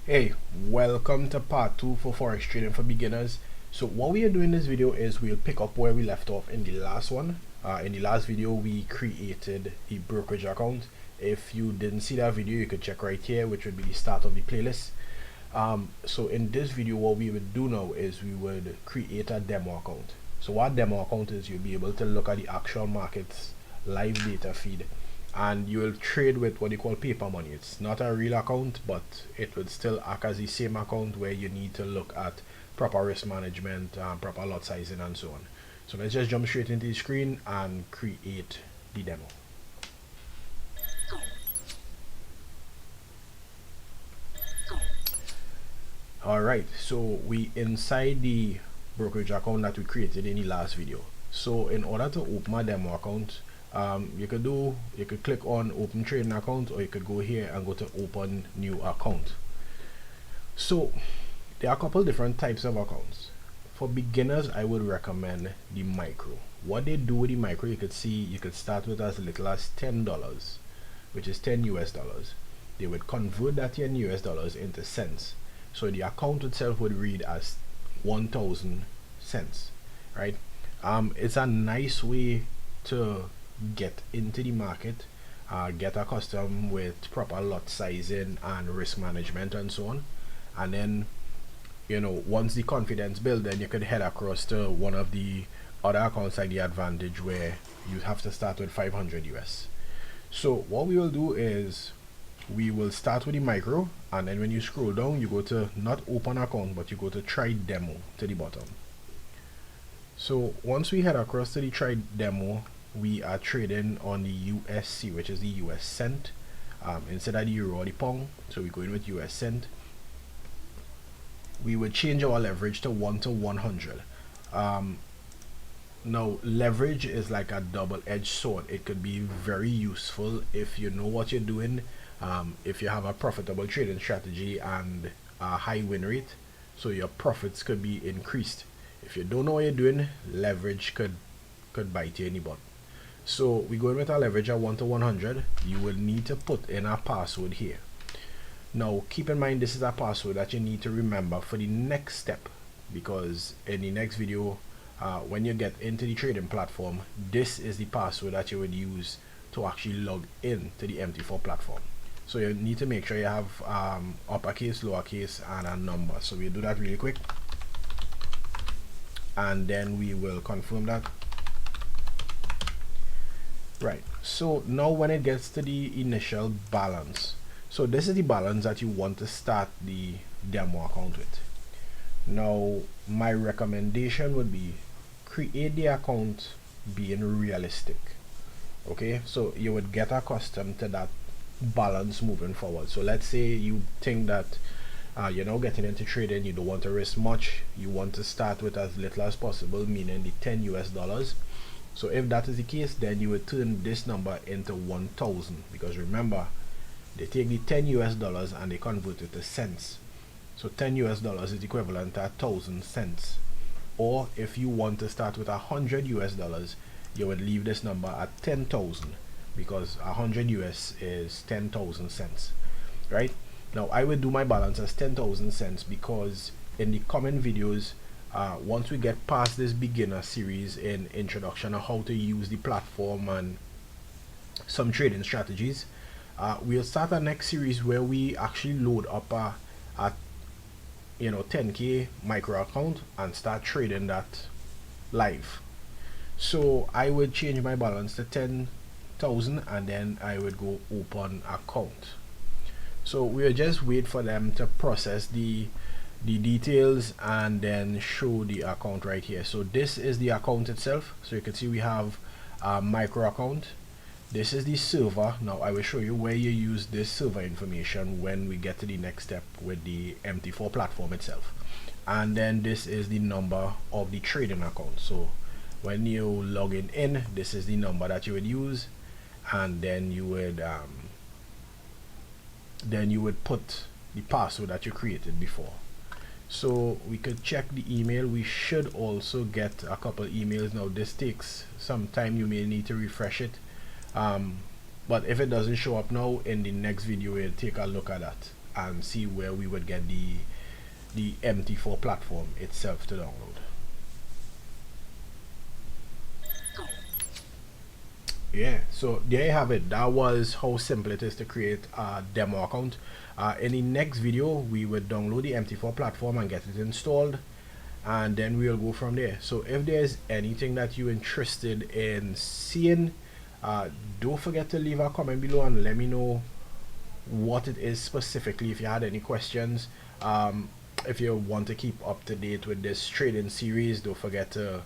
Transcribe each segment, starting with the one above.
Hey, welcome to part 2 for Forex trading for beginners. So what we are doing in this video is we'll pick up where we left off in the last one. In the last video we created the brokerage account. If you didn't see that video, you could check right here, which would be the start of the playlist. So in this video what we would do now is we would create a demo account. So what demo account is, you'll be able to look at the actual markets live data feed, and you will trade with what they call paper money. It's not a real account, but it would still act as the same account where you need to look at proper risk management, proper lot sizing and so on. So let's just jump straight into the screen and create the demo. Alright, so we inside the brokerage account that we created in the last video. So in order to open my demo account, you could click on open trading account, or you could go here and go to open new account. So there are a couple different types of accounts. For beginners, I would recommend the micro. What they do with the micro, you could see you could start with as little as $10, which is 10 US dollars. They would convert that 10 US dollars into cents, so the account itself would read as 1,000 cents, right? It's a nice way to get into the market, get accustomed with proper lot sizing and risk management and so on, and then once the confidence build, then you could head across to one of the other accounts like the Advantage, where you have to start with 500 US. So what we will do is we will start with the micro, and then when you scroll down you go to not open account, but you go to try demo to the bottom. So once we head across to the try demo, we are trading on the USC, which is the US cent, instead of the euro or the pound. So we're going with US cent. We would change our leverage to 1 to 100. Now leverage is like a double-edged sword. It could be very useful if you know what you're doing, if you have a profitable trading strategy and a high win rate, so your profits could be increased. If you don't know what you're doing, leverage could bite you in the butt. So we're going with our leverage at 1 to 100. You will need to put in a password here. Now keep in mind, this is a password that you need to remember for the next step, because in the next video, when you get into the trading platform, this is the password that you would use to actually log in to the MT4 platform. So you need to make sure you have uppercase, lowercase, and a number. So we'll do that really quick, and then we will confirm that. Right, so now when it gets to the initial balance, so this is the balance that you want to start the demo account with. Now my recommendation would be create the account being realistic. Okay, so you would get accustomed to that balance moving forward. So let's say you think that you're now getting into trading, you don't want to risk much, you want to start with as little as possible, meaning the 10 US dollars. So if that is the case, then you would turn this number into 1,000, because remember, they take the 10 US dollars and they convert it to cents. So 10 US dollars is equivalent to 1,000 cents. Or if you want to start with 100 US dollars, you would leave this number at 10,000, because 100 US is 10,000 cents, right? Now I would do my balance as 10,000 cents, because in the coming videos, once we get past this beginner series in introduction on how to use the platform and some trading strategies, we'll start our next series where we actually load up a 10k micro account and start trading that live. So I would change my balance to 10,000, and then I would go open account. So we'll just wait for them to process the details and then show the account right here. So this is the account itself. So you can see we have a micro account. This is the server. Now I will show you where you use this server information when we get to the next step with the MT4 platform itself. And then this is the number of the trading account. So when you log in, this is the number that you would use, and then you would put the password that you created before. So we could check the email. We should also get a couple emails. Now this takes some time, you may need to refresh it, but if it doesn't show up now, in the next video we'll take a look at that and see where we would get the MT4 platform itself to download. Yeah, so there you have it. That was how simple it is to create a demo account. In the next video, we would download the MT4 platform and get it installed, and then we'll go from there. So if there's anything that you're interested in seeing, don't forget to leave a comment below and let me know what it is specifically. If you had any questions, if you want to keep up to date with this trading series, don't forget to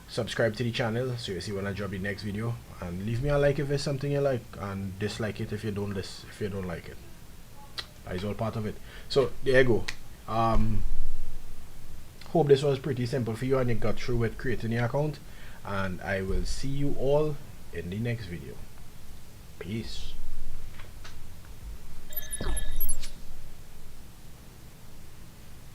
subscribe to the channel so you see when I drop the next video, and leave me a like if it's something you like, and dislike it if you don't like it. That is all part of it. So there you go. Hope this was pretty simple for you and you got through with creating your account, and I will see you all in the next video. Peace.